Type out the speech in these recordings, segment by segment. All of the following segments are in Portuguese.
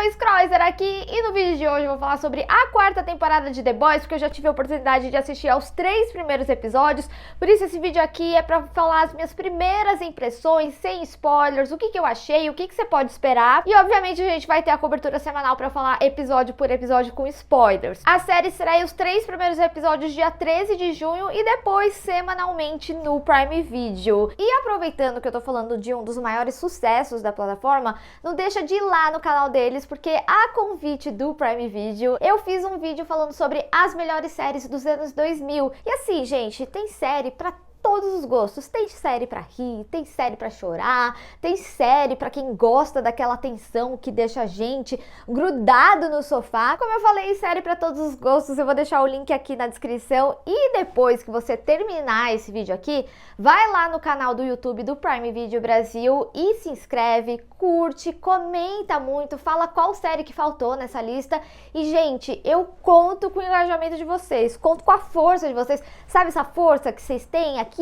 Chloe Kreuzer aqui e no vídeo de hoje eu vou falar sobre a quarta temporada de The Boys, porque eu já tive a oportunidade de assistir aos 3 primeiros episódios, por isso esse vídeo aqui é pra falar as minhas primeiras impressões, sem spoilers, o que eu achei, o que você pode esperar, e obviamente a gente vai ter a cobertura semanal pra falar episódio por episódio com spoilers. A série estreia os 3 primeiros episódios dia 13 de junho e depois semanalmente no Prime Video. E aproveitando que eu tô falando de um dos maiores sucessos da plataforma, não deixa de ir lá no canal deles, porque a convite do Prime Video, eu fiz um vídeo falando sobre as melhores séries dos anos 2000. E assim, gente, tem série pra todos os gostos. Tem série pra rir, tem série pra chorar, tem série pra quem gosta daquela tensão que deixa a gente grudado no sofá. Como eu falei, série pra todos os gostos, eu vou deixar o link aqui na descrição. E depois que você terminar esse vídeo aqui, vai lá no canal do YouTube do Prime Video Brasil e se inscreve, curte, comenta muito, fala qual série que faltou nessa lista. E, gente, eu conto com o engajamento de vocês, conto com a força de vocês. Sabe essa força que vocês têm aqui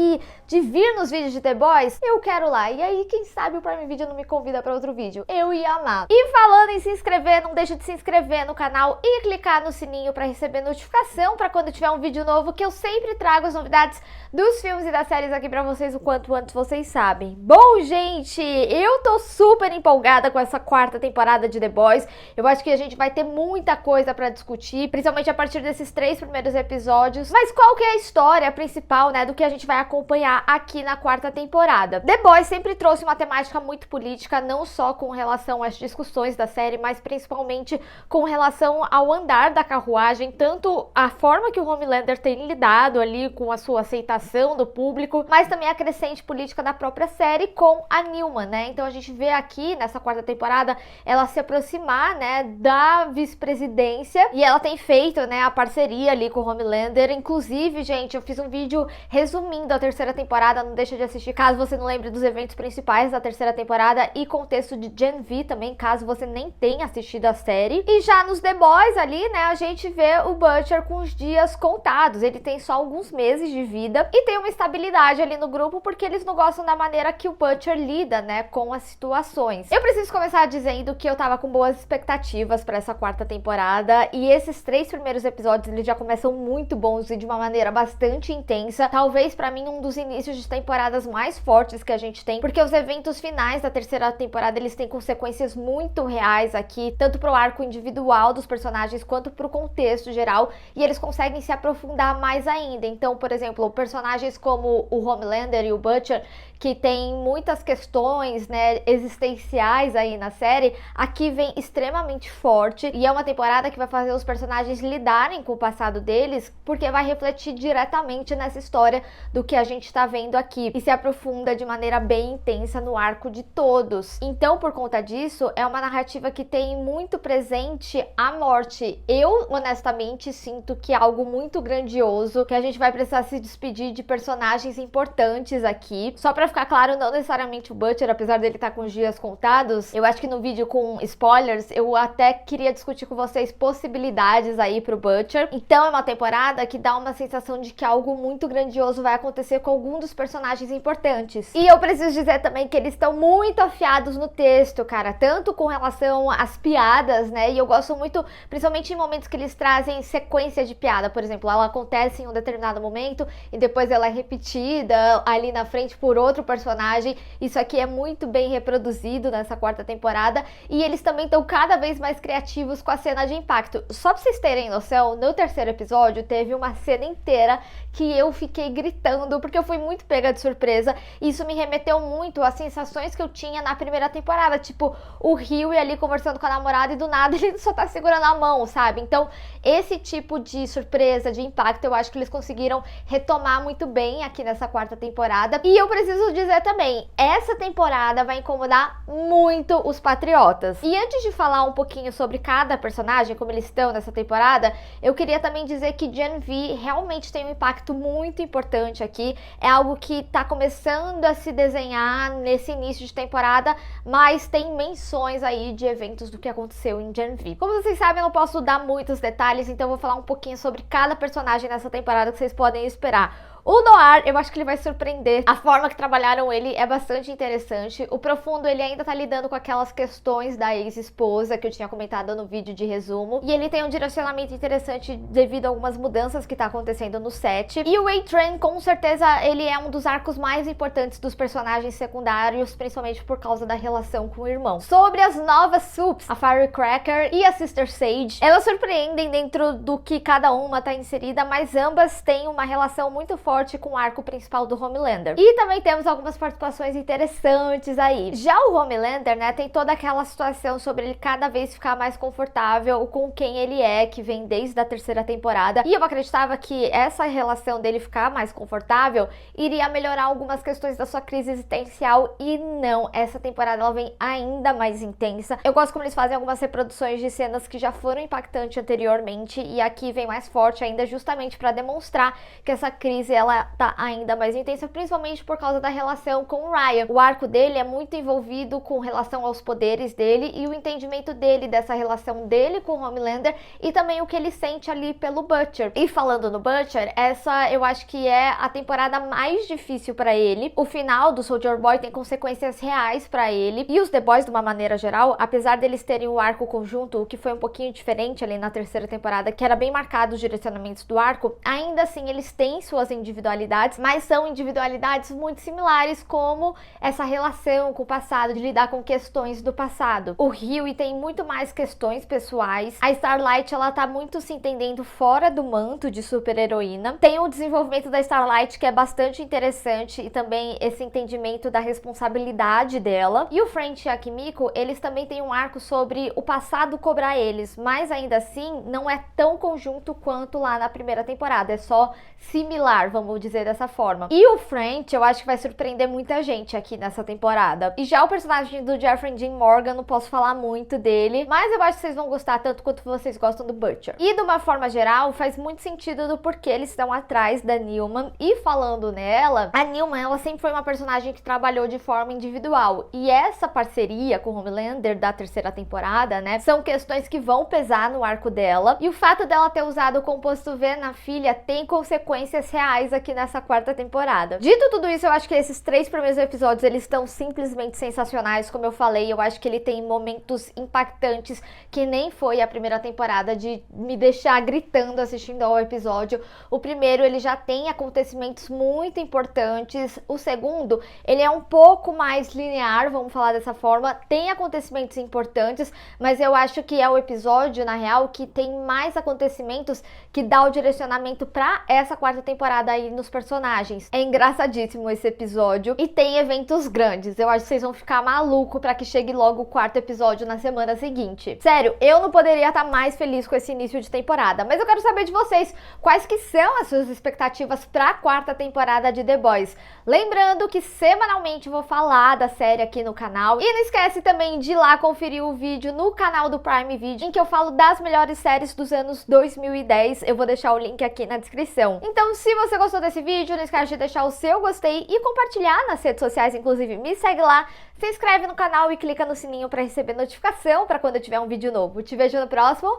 de vir nos vídeos de The Boys? Eu quero lá. E aí, quem sabe o Prime Video não me convida para outro vídeo. Eu ia amar. E falando em se inscrever, não deixa de se inscrever no canal e clicar no sininho para receber notificação para quando tiver um vídeo novo, que eu sempre trago as novidades dos filmes e das séries aqui para vocês o quanto antes vocês sabem. Bom, gente, eu tô super empolgada com essa quarta temporada de The Boys. Eu acho que a gente vai ter muita coisa para discutir, principalmente a partir desses 3 primeiros episódios. Mas qual que é a história principal, né, do que a gente vai acompanhar aqui na quarta temporada? The Boys sempre trouxe uma temática muito política, não só com relação às discussões da série, mas principalmente com relação ao andar da carruagem, tanto a forma que o Homelander tem lidado ali com a sua aceitação do público, mas também a crescente política da própria série com a Newman, né? Então a gente vê aqui nessa quarta temporada ela se aproximar, né, da vice-presidência, e ela tem feito, né, a parceria ali com o Homelander. Inclusive, gente, eu fiz um vídeo resumindo a terceira temporada, não deixa de assistir caso você não lembre dos eventos principais da terceira temporada e contexto de Gen V também, caso você nem tenha assistido a série. E já nos The Boys ali, né, a gente vê o Butcher com os dias contados, ele tem só alguns meses de vida e tem uma estabilidade ali no grupo, porque eles não gostam da maneira que o Butcher lida, né, com as situações. Eu preciso começar dizendo que eu tava com boas expectativas pra essa quarta temporada, e esses 3 primeiros episódios eles já começam muito bons e de uma maneira bastante intensa. Talvez pra mim um dos inícios de temporadas mais fortes que a gente tem, porque os eventos finais da terceira temporada eles têm consequências muito reais aqui, tanto pro arco individual dos personagens quanto pro contexto geral, e eles conseguem se aprofundar mais ainda. Então, por exemplo, personagens como o Homelander e o Butcher, que tem muitas questões, né, existenciais aí na série, aqui vem extremamente forte, e é uma temporada que vai fazer os personagens lidarem com o passado deles, porque vai refletir diretamente nessa história do que a gente tá vendo aqui, e se aprofunda de maneira bem intensa no arco de todos. Então, por conta disso, é uma narrativa que tem muito presente a morte. Eu, honestamente, sinto que é algo muito grandioso, que a gente vai precisar se despedir de personagens importantes aqui. Só pra ficar claro, não necessariamente o Butcher, apesar dele estar com os dias contados. Eu acho que no vídeo com spoilers, eu até queria discutir com vocês possibilidades aí pro Butcher. Então é uma temporada que dá uma sensação de que algo muito grandioso vai acontecer com algum dos personagens importantes. E eu preciso dizer também que eles estão muito afiados no texto, cara, tanto com relação às piadas, né, e eu gosto muito, principalmente em momentos que eles trazem sequência de piada. Por exemplo, ela acontece em um determinado momento e depois ela é repetida ali na frente por outro personagem. Isso aqui é muito bem reproduzido nessa quarta temporada, e eles também estão cada vez mais criativos com a cena de impacto. Só pra vocês terem noção, no terceiro episódio teve uma cena inteira que eu fiquei gritando, porque eu fui muito pega de surpresa. Isso me remeteu muito às sensações que eu tinha na primeira temporada, tipo, o Hughie ali conversando com a namorada e do nada ele só tá segurando a mão, sabe? Então, esse tipo de surpresa, de impacto, eu acho que eles conseguiram retomar muito bem aqui nessa quarta temporada. E eu preciso dizer também, essa temporada vai incomodar muito os patriotas. E antes de falar um pouquinho sobre cada personagem, como eles estão nessa temporada, eu queria também dizer que Gen V realmente tem um impacto muito importante aqui. É algo que tá começando a se desenhar nesse início de temporada, mas tem menções aí de eventos do que aconteceu em Gen V. Como vocês sabem, eu não posso dar muitos detalhes, então eu vou falar um pouquinho sobre cada personagem nessa temporada que vocês podem esperar. O Noir, eu acho que ele vai surpreender. A forma que trabalharam ele é bastante interessante. O Profundo, ele ainda tá lidando com aquelas questões da ex-esposa que eu tinha comentado no vídeo de resumo. E ele tem um direcionamento interessante devido a algumas mudanças que tá acontecendo no set. E o A-Train, com certeza, ele é um dos arcos mais importantes dos personagens secundários, principalmente por causa da relação com o irmão. Sobre as novas subs, a Firecracker e a Sister Sage, elas surpreendem dentro do que cada uma tá inserida, mas ambas têm uma relação muito forte com o arco principal do Homelander. E também temos algumas participações interessantes aí. Já o Homelander, né, tem toda aquela situação sobre ele cada vez ficar mais confortável com quem ele é, que vem desde a terceira temporada. E eu acreditava que essa relação dele ficar mais confortável iria melhorar algumas questões da sua crise existencial, e não. Essa temporada ela vem ainda mais intensa. Eu gosto como eles fazem algumas reproduções de cenas que já foram impactantes anteriormente, e aqui vem mais forte ainda, justamente para demonstrar que essa crise ela tá ainda mais intensa, principalmente por causa da relação com o Ryan. O arco dele é muito envolvido com relação aos poderes dele e o entendimento dele dessa relação dele com o Homelander, e também o que ele sente ali pelo Butcher. E falando no Butcher, essa eu acho que é a temporada mais difícil para ele. O final do Soldier Boy tem consequências reais para ele, e os The Boys, de uma maneira geral, apesar deles terem o arco conjunto, o que foi um pouquinho diferente ali na terceira temporada, que era bem marcado os direcionamentos do arco, ainda assim eles têm suas individualidades, mas são individualidades muito similares, como essa relação com o passado, de lidar com questões do passado. O Hughie tem muito mais questões pessoais. A Starlight, ela tá muito se entendendo fora do manto de super-heroína. Tem o desenvolvimento da Starlight, que é bastante interessante, e também esse entendimento da responsabilidade dela. E o French e a Kimiko, eles também têm um arco sobre o passado cobrar eles, mas ainda assim não é tão conjunto quanto lá na primeira temporada, é só similar, vamos dizer dessa forma. E o French, eu acho que vai surpreender muita gente aqui nessa temporada. E já o personagem do Jeffrey Dean Morgan, não posso falar muito dele, mas eu acho que vocês vão gostar tanto quanto vocês gostam do Butcher. E de uma forma geral, faz muito sentido do porquê eles estão atrás da Newman. E falando nela, a Newman, ela sempre foi uma personagem que trabalhou de forma individual, e essa parceria com o Homelander da terceira temporada, né, são questões que vão pesar no arco dela, e o fato dela ter usado o composto V na filha tem consequências reais aqui nessa quarta temporada. Dito tudo isso, eu acho que esses 3 primeiros episódios, eles estão simplesmente sensacionais. Como eu falei, eu acho que ele tem momentos impactantes que nem foi a primeira temporada, de me deixar gritando assistindo ao episódio. O primeiro, ele já tem acontecimentos muito importantes. O segundo, ele é um pouco mais linear, vamos falar dessa forma, tem acontecimentos importantes, mas eu acho que é o episódio, na real, que tem mais acontecimentos, que dá o direcionamento pra essa quarta temporada aí nos personagens. É engraçadíssimo esse episódio, e tem eventos grandes. Eu acho que vocês vão ficar maluco pra que chegue logo o quarto episódio na semana seguinte. Sério, eu não poderia estar mais feliz com esse início de temporada, mas eu quero saber de vocês, quais que são as suas expectativas pra quarta temporada de The Boys? Lembrando que semanalmente vou falar da série aqui no canal, e não esquece também de ir lá conferir o vídeo no canal do Prime Video, em que eu falo das melhores séries dos anos 2010, eu vou deixar o link aqui na descrição. Então, se você gostou desse vídeo, não esquece de deixar o seu gostei e compartilhar nas redes sociais, inclusive me segue lá, se inscreve no canal e clica no sininho para receber notificação para quando eu tiver um vídeo novo. Te vejo no próximo,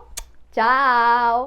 tchau!